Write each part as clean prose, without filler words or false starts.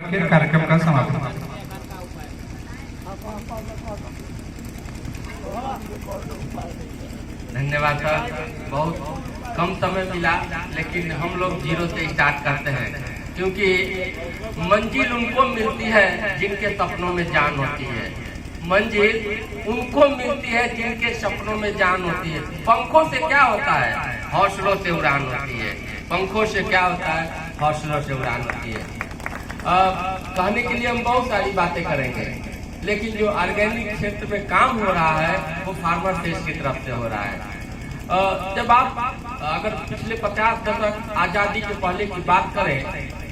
फिर कार्यक्रम का समापन। धन्यवाद सर, बहुत कम समय मिला लेकिन हम लोग जीरो से स्टार्ट करते हैं, क्योंकि मंजिल उनको मिलती है जिनके सपनों में जान होती है। मंजिल उनको मिलती है जिनके सपनों में जान होती है। पंखों से क्या होता है? हौसलों से उड़ान होती है। पंखों से क्या होता है? हौसलों से उड़ान होती है। कहने के लिए हम बहुत सारी बातें करेंगे, लेकिन जो ऑर्गेनिक क्षेत्र में काम हो रहा है वो फार्मर सेल्स की तरफ से हो रहा है। जब आप अगर पिछले 50 दशक आजादी के पहले की बात करें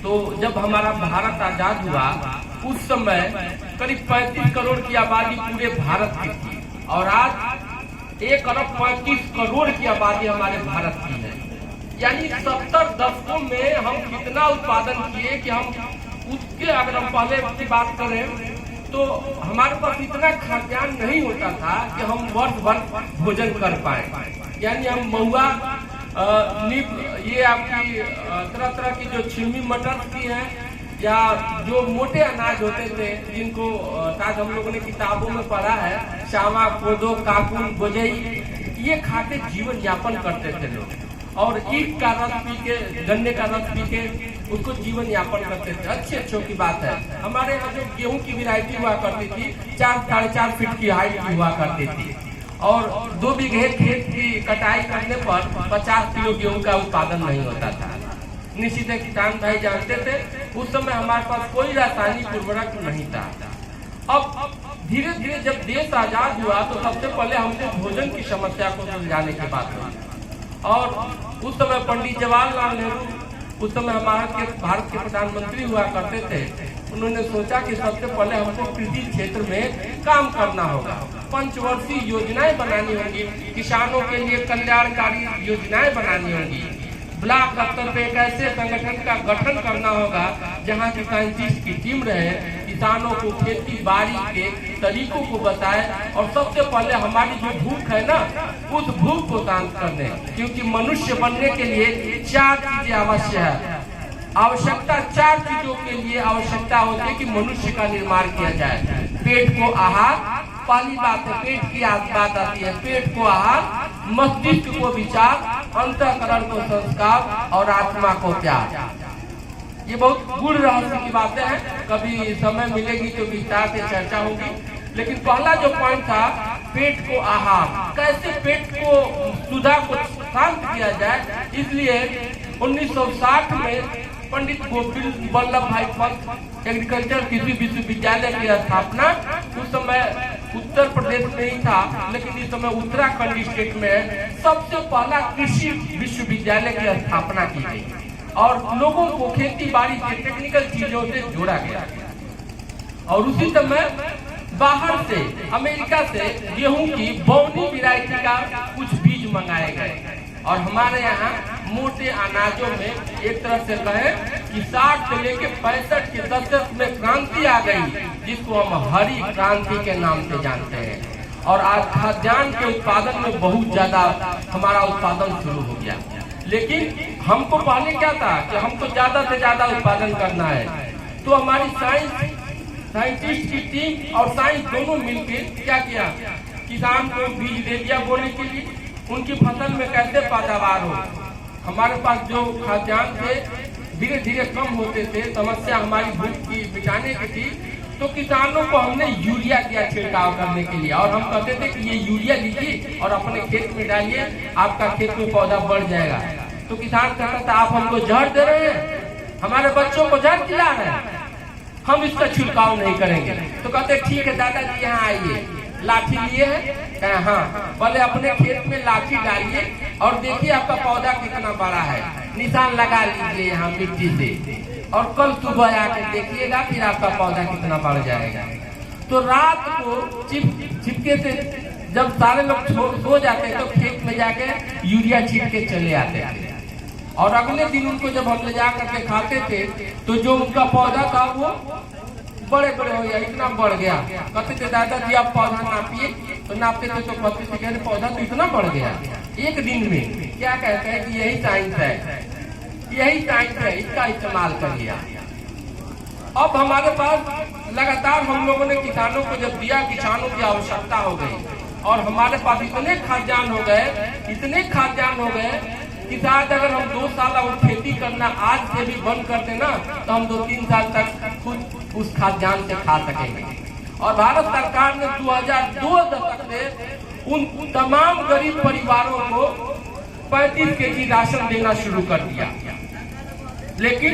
तो जब हमारा भारत आजाद हुआ उस समय करीब 35 करोड़ की आबादी पूरे भारत की थी, और आज 1 अरब 35 करोड़ की आबादी हमारे भारत की है। यानी 70 दशकों में हम कितना उत्पादन किए कि हम उसके, अगर हम पहले की बात करें तो हमारे पास इतना खाद्यान्न नहीं होता था कि हम वर्ष भर भोजन कर पाए। यानी हम महुआ, ये आपकी तरह तरह की जो छिलमी मटर की है, या जो मोटे अनाज होते थे जिनको शायद हम लोगों ने किताबों में पढ़ा है, चावा, कोदो, काकुन, गोजई, ये खाते जीवन यापन करते थे लोग। और ईख का रस पी के, गन्ने का रस पी के उसको जीवन यापन करते थे। अच्छी की बात है। हमारे यहाँ जो गेहूं की वैरायटी हुआ करती थी 4-4.5 फीट की हाइट की हुआ करती थी, और 2 बीघे खेत की कटाई करने पर 50 किलो गेहूं का उत्पादन नहीं होता था। निश्चित है किसान भाई जानते थे उस समय हमारे पास कोई रासायनिक उर्वरक नहीं था। अब धीरे धीरे जब देश आजाद हुआ तो सबसे पहले हमने भोजन की समस्या को सुलझाने की बात हुई, और उस समय पंडित जवाहरलाल नेहरू, उस समय भारत के प्रधानमंत्री हुआ करते थे, उन्होंने सोचा कि सबसे पहले हमको कृषि क्षेत्र में काम करना होगा, पंचवर्षीय योजनाएं बनानी होंगी, किसानों के लिए कल्याणकारी योजनाएं बनानी होंगी, ब्लॉक स्तर पे एक ऐसे संगठन का गठन करना होगा जहां की साइंटिस्ट की टीम रहे, किसानों को खेती बाड़ी के तरीकों को बताए, और सबसे पहले हमारी जो भूख है ना उस भूख को शांत कर दे। क्योंकि मनुष्य बनने के लिए 4 चीजें आवश्यक है। आवश्यकता 4 चीजों के लिए आवश्यकता होती है कि मनुष्य का निर्माण किया जाए। पेट को आहार, पहली बात है पेट की बात आती है, पेट को आहार, मस्तिष्क को विचार, अंतःकरण को संस्कार और आत्मा को प्यार। ये बहुत गूढ़ रहस्य की बातें हैं, कभी समय मिलेगी तो विस्तार से चर्चा होगी। लेकिन पहला जो पॉइंट था पेट को आहार, कैसे पेट को सुधा को शांत किया जाए, इसलिए 1960 में पंडित गोविंद वल्लभ भाई पंत एग्रीकल्चर कृषि विश्वविद्यालय की स्थापना उस समय उत्तर प्रदेश में ही था, लेकिन इस समय उत्तराखंड स्टेट में सबसे पहला कृषि विश्वविद्यालय की स्थापना की गई, और लोगों को खेती बाड़ी के टेक्निकल चीजों से जोड़ा गया। और उसी समय बाहर से, अमेरिका से गेहूं की बौनी वैरायटी का कुछ बीज मंगाए गए, और हमारे यहाँ मोटे अनाजों में एक तरह से कहें कि 60 से लेके 65 के दशक में क्रांति आ गई, जिसको हम हरी क्रांति के नाम से जानते हैं। और आज खाद्यान्न के उत्पादन में बहुत ज्यादा हमारा उत्पादन शुरू हो गया। लेकिन हमको पहले क्या था कि हमको ज्यादा से ज्यादा उत्पादन करना है, तो हमारी साइंटिस्ट की टीम और साइंस दोनों मिलकर क्या किया, किसान को बीज दे दिया बोने के लिए, उनकी फसल में कैसे पैदावार हो। हमारे पास जो खाद्यान्न थे धीरे धीरे कम होते थे, समस्या हमारी भूख की मिटाने की थी, तो किसानों को हमने यूरिया दिया छिड़काव करने के लिए, और हम कहते थे कि ये यूरिया लीजिए और अपने खेत में डालिए, आपका खेत में पौधा बढ़ जाएगा। तो किसान कहता था आप हमको जहर दे रहे हैं, हमारे बच्चों को जहर खिला रहे हैं, हम इसका छिड़काव नहीं करेंगे। तो कहते ठीक है दादाजी यहाँ आइए, लाठी लिए है, कहे हाँ, पहले अपने खेत में लाठी डालिए और देखिए आपका पौधा कितना बड़ा है, निशान लगा लीजिए यहाँ मिट्टी से, और कल सुबह आकर देखिएगा फिर आपका पौधा कितना बढ़ जाएगा। तो रात को छिपके से जब सारे लोग सो जाते तो खेत में जाके यूरिया छीट के चले आते थे, और अगले दिन उनको जब हम ले जाकर के खाते थे तो जो उनका पौधा था वो बड़े बड़े हो गया, इतना बढ़ गया। कहते थे दादाजी आप पौधा नापिए, तो नापते थे तो कहते थे कहते पौधा तो इतना बढ़ गया एक दिन में। क्या कहते हैं कि यही साइंस है, यही साइंस है, इसका इस्तेमाल करिए। अब हमारे पास लगातार हम लोगों ने किसानों को जब दिया, किसानों की आवश्यकता हो गई और हमारे पास इतने खाद्यान्न हो गए कि शायद अगर हम 2 साल और खेती करना आज से भी बंद कर देना तो हम 2-3 साल तक खुद उस खाद्यान्न से खा सकेंगे। और भारत सरकार ने 2002 दशक से उन तमाम गरीब परिवारों को 35 केजी राशन देना शुरू कर दिया। लेकिन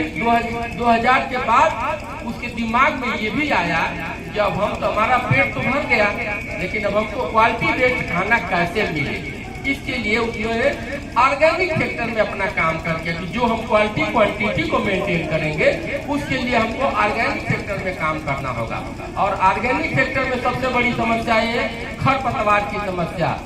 2000 के बाद उसके दिमाग में ये भी आया कि अब हम तो हमारा पेट तो भर गया, लेकिन अब हमको क्वालिटी बेस्ड खाना कैसे मिले। इसके लिए उसने ऑर्गेनिक सेक्टर में अपना काम करके कि जो हम क्वालिटी क्वांटिटी को मेंटेन करेंगे उसके लिए हमको ऑर्गेनिक सेक्टर में काम करना होगा। और ऑर्गेनिक सेक्टर में सबसे बड़ी समस्या है खरपतवार की समस्या,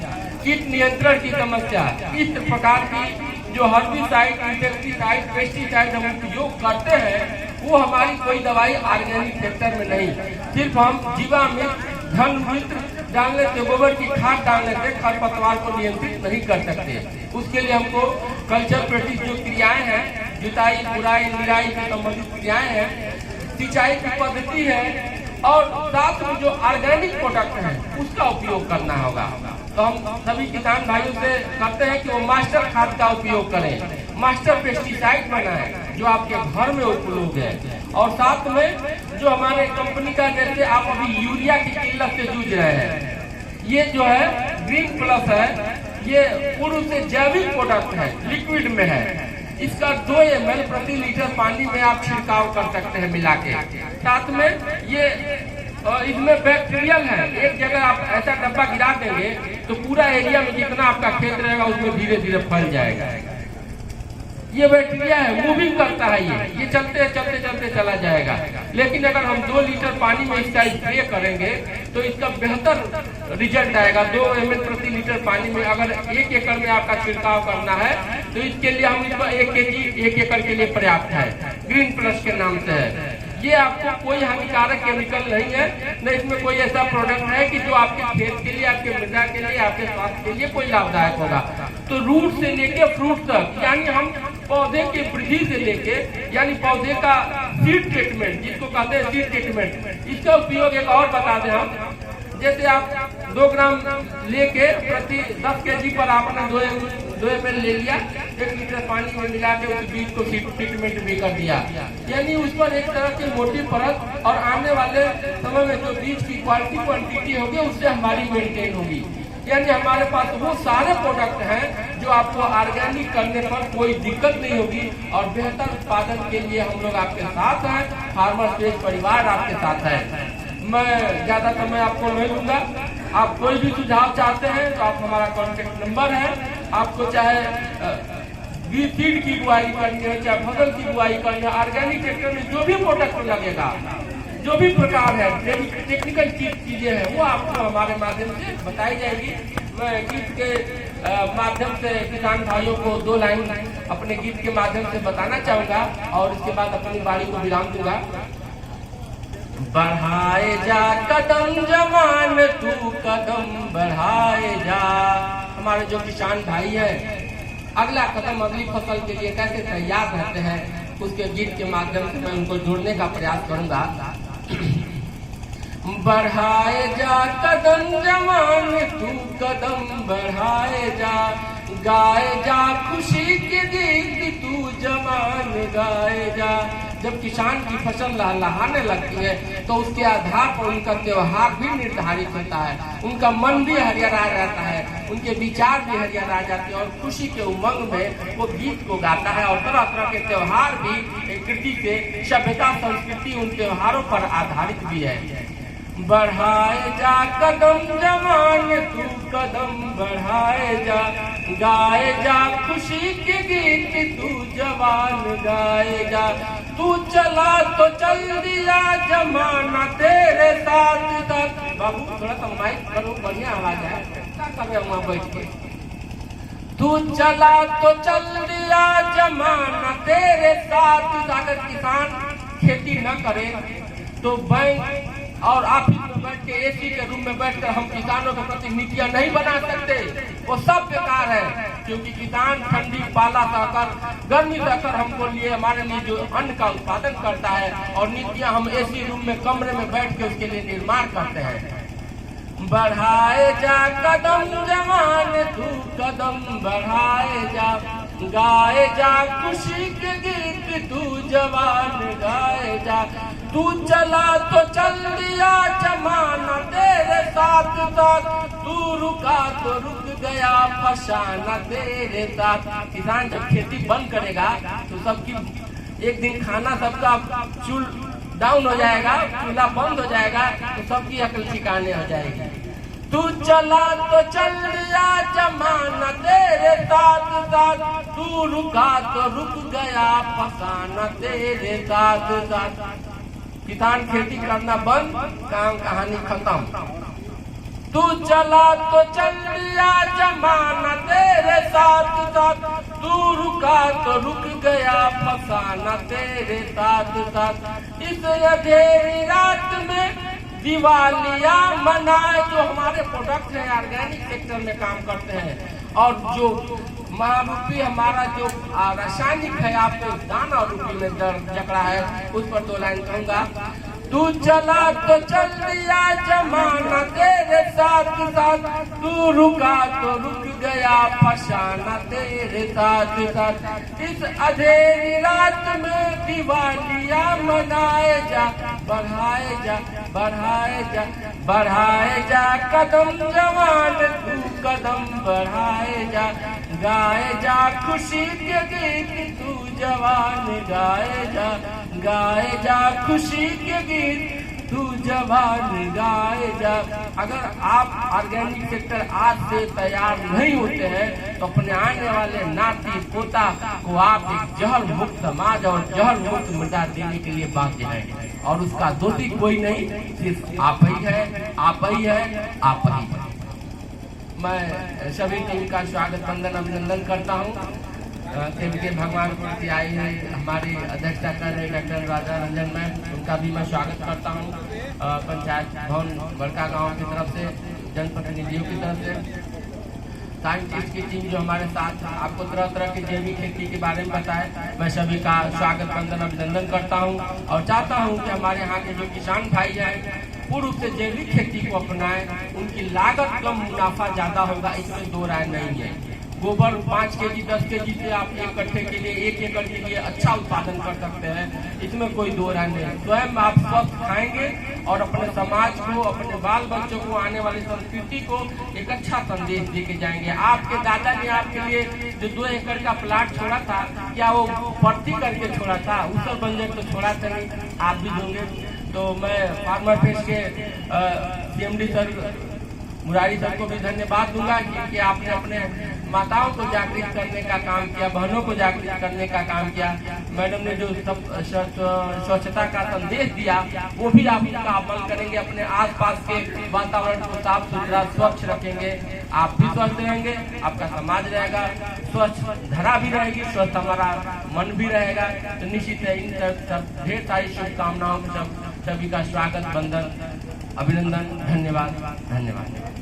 कीट नियंत्रण की समस्या। इस प्रकार की जो हर्बिसाइड, इंसेक्टिसाइड, पेस्टिसाइड हम उपयोग करते हैं वो हमारी कोई दवाई ऑर्गेनिक सेक्टर में नहीं। सिर्फ हम जीवामृत, धन मित्र डालने से, गोबर की खाद डालने से खरपतवार को नियंत्रित नहीं कर सकते। उसके लिए हमको कल्चर प्रैक्टिस जो क्रियाएं हैं, जुताई, बुराई, निराई से संबंधित क्रियाएं हैं, सिंचाई की पद्धति है और साथ में जो ऑर्गेनिक प्रोडक्ट है उसका उपयोग करना होगा। तो हम सभी किसान भाइयों से कहते हैं कि वो मास्टर खाद का उपयोग करें, मास्टर पेस्टिसाइड बनाएं जो आपके घर में उपलब्ध है। और साथ में जो हमारे कंपनी का, जैसे आप अभी यूरिया की किल्लत से जूझ रहे हैं, ये जो है ग्रीन प्लस है, ये पूर्व से जैविक प्रोडक्ट है, लिक्विड में है। इसका 2 ml प्रति लीटर पानी में आप छिड़काव कर सकते हैं मिला के। साथ में ये इसमें बैक्टीरियल है, एक जगह आप ऐसा डब्बा गिरा देंगे तो पूरा एरिया में जितना आपका खेत रहेगा उसमें धीरे धीरे फैल जाएगा। ये बैक्टीरिया है, मूविंग करता है, ये चलते चलते चलते चला जाएगा। लेकिन अगर हम 2 लीटर पानी में इसका स्प्रे करेंगे तो इसका बेहतर रिजल्ट आएगा। 2 ml प्रति लीटर पानी में अगर 1 एकड़ में आपका छिड़काव करना है तो इसके लिए हम इसका 1 केजी 1 एकड़ के लिए पर्याप्त है। ग्रीन प्लस के नाम से है। ये आपको कोई हानिकारक केमिकल नहीं है, न इसमें कोई ऐसा प्रोडक्ट है कि जो आपके खेत के लिए, आपके मृदा के लिए, आपके स्वास्थ्य के लिए कोई लाभदायक होगा। तो रूट से लेके फ्रूट तक, यानी हम पौधे की वृद्धि से लेके, यानी पौधे का सीड ट्रीटमेंट जिसको कहते हैं सीड ट्रीटमेंट, इसका उपयोग एक और बता दें हम। जैसे आप 2 ग्राम लेके प्रति 10 केजी पर आपने 2 ml ले लिया, 1 लीटर पानी में मिला के उस बीज को सीड ट्रीटमेंट भी कर दिया, यानी उस पर एक तरह की मोटी परत, और आने वाले समय में जो बीज की क्वालिटी क्वांटिटी होगी उससे हमारी मेंटेन होगी। यानी हमारे पास वो सारे प्रोडक्ट हैं जो आपको ऑर्गेनिक करने पर कोई दिक्कत नहीं होगी और बेहतर उत्पादन के लिए हम लोग आपके साथ हैं। फार्मर स्टेज परिवार आपके साथ है। मैं ज्यादा समय आपको नहीं लूंगा। आप कोई भी सुझाव चाहते हैं तो आप हमारा कॉन्टेक्ट नंबर है। आपको चाहे सीड की बुआई करनी है, चाहे फसल की बुआई करनी है, ऑर्गेनिक सेक्टर में जो भी प्रोडक्ट लगेगा, जो भी प्रकार है, टेक्निकल चीजें हैं, वो आपको हमारे माध्यम से बताई जाएगी। मैं गीत के माध्यम से किसान भाइयों को 2 लाइन अपने गीत के माध्यम से बताना चाहूंगा और इसके बाद अपनी बारी को विराम दूंगा। बढ़ाए जा कदम जवान, तू कदम बढ़ाए जा। हमारे जो किसान भाई है अगला कदम, अगली फसल के लिए कैसे तैयार रहते हैं, उसके गीत के माध्यम से मैं उनको जोड़ने का प्रयास करूंगा। बढ़ाए जा कदम जवान, तू कदम बढ़ाए जा, गाए जा खुशी के गीत तू जवान गाए जा। जब किसान की फसल लहलहाने लगती है तो उसके आधार पर उनका त्योहार भी निर्धारित होता है, उनका मन भी हरियाणा रहता है, उनके विचार भी हरियाणा जाते हैं और खुशी के उमंग में वो गीत को गाता है। और तरह तरह के त्योहार भी कृति से सभ्यता संस्कृति उन त्योहारों पर आधारित भी है। बढ़ाए जा कदम जवान, तू कदम बढ़ाए जा, गाए जा खुशी के गीत तू जवान गाए जा। तू चला तो चल दिया जमाना तेरे साथ साथ। बाबू थोड़ा सा माइक करो, बढ़िया आवाज है, क्या कर रहे वहां बैठ के। तू चला तो चल दिया जमाना तेरे साथ। अगर किसान खेती न करे तो बैंक और ऑफिस में बैठ के एसी के रूम में बैठकर हम किसानों के प्रति नीतियां नहीं बना सकते, वो सब बेकार है। क्योंकि किसान ठंडी पाला सहकर गर्मी सहकर हमको लिए हमारे लिए जो अन्न का उत्पादन करता है और नीतियां हम एसी रूम में कमरे में बैठ के उसके लिए निर्माण करते हैं। बढ़ाए जा कदम जवान तू कदम बढ़ाए जा, गाए जा खुशी के गीत तू जवान गाए जा। तू चला तो चल दिया जमाना तेरे साथ साथ, तू रुका तो रुक गया फसाना तेरे साथ। किसान जब खेती बंद करेगा तो सबकी एक दिन खाना सबका चूल डाउन हो जाएगा, चूल्हा बंद हो जाएगा तो सबकी अकल ठिकाने हो जाएगी। तू चला तो चल दिया जमाना तेरे साथ साथ, तू रुका तो रुक गया फसाना तेरे साथ साथ। किसान खेती करना बंद, काम कहानी खत्म। तू चला तो चल दिया जमाना तेरे साथ साथ, तू रुका तो रुक गया फसाना तेरे साथ साथ। इस अंधेरी रात में दिवालिया मनाए, जो हमारे प्रोडक्ट है ऑर्गेनिक सेक्टर में काम करते हैं और जो महारूपी हमारा जो रासायनिक है आपको दाना रूपी में जकड़ा है, उस पर 2 लाइन कहूंगा। तू चला तो चल दिया जमाना तेरे साथ साथ, तू रुका तो रुक गया फसाना तेरे साथ साथ। इस अंधेरी रात में दिवालिया मनाए जा, बढ़ाए जा बढ़ाए जा बढ़ाए जा कदम जवान तू कदम बढ़ाए जा, गाए जा खुशी के गीत तू जवान गाए जा, गाए जा खुशी के गीत तू जवान गाए जा। अगर आप ऑर्गेनिक सेक्टर आज से तैयार नहीं होते हैं तो अपने आने वाले नाती पोता को आप एक जहर मुक्त समाज और जहर मुक्त मृदा देने के लिए बाध्य है। और उसका दोषी कोई नहीं, सिर्फ आप ही है, आप ही है, आप ही है। मैं सभी टीम का स्वागत वंदन अभिनंदन करता हूँ। के भगवान प्रति आई है हमारी अध्यक्षता कर रहे डॉक्टर राजा रंजन मैम, उनका भी मैं स्वागत करता हूँ। पंचायत भवन बड़का गांव की तरफ से, जनप्रतिनिधियों की तरफ से, साइंटिस्ट की टीम जो हमारे साथ आपको तरह तरह की जैविक खेती के बारे में बताए, मैं सभी का स्वागत वंदन अभिनंदन करता हूँ और चाहता हूँ कि हमारे यहाँ के जो किसान भाई हैं पूर्व से जैविक खेती को अपनाएं। उनकी लागत कम, मुनाफा ज्यादा होगा, इसमें 2 राय नहीं है। गोबर 5 केजी 10 केजी से आप 1 कट्ठे के लिए 1 एकड़ के लिए अच्छा उत्पादन कर सकते हैं, इसमें कोई 2 राय नहीं। स्वयं आप स्वस्थ खाएंगे और अपने समाज को, अपने बाल बच्चों को, आने वाली संस्कृति को एक अच्छा संदेश दे के जाएंगे। आपके दादा ने आपके लिए जो 2 एकड़ का प्लाट छोड़ा था, क्या वो भर्ती करके छोड़ा था? उसका बंजर तो छोड़ा था नहीं, आप भी दोगे। तो मैं फार्मर फेस्ट के CMD सर मुरारी सर को भी धन्यवाद दूंगा कि आपने अपने माताओं को जागृत करने का काम किया, बहनों को जागृत करने का काम किया। मैडम ने जो स्वच्छता का संदेश दिया वो भी आप उसका अमल करेंगे, अपने आसपास के वातावरण को साफ सुथरा स्वच्छ रखेंगे, आप भी स्वस्थ रहेंगे, आपका समाज रहेगा स्वच्छ, धरा भी रहेगी स्वस्थ, हमारा मन भी रहेगा। तो निश्चित है इन सब ढेर सारी शुभकामनाओं सभी का स्वागत वंदन अभिनंदन, धन्यवाद धन्यवाद।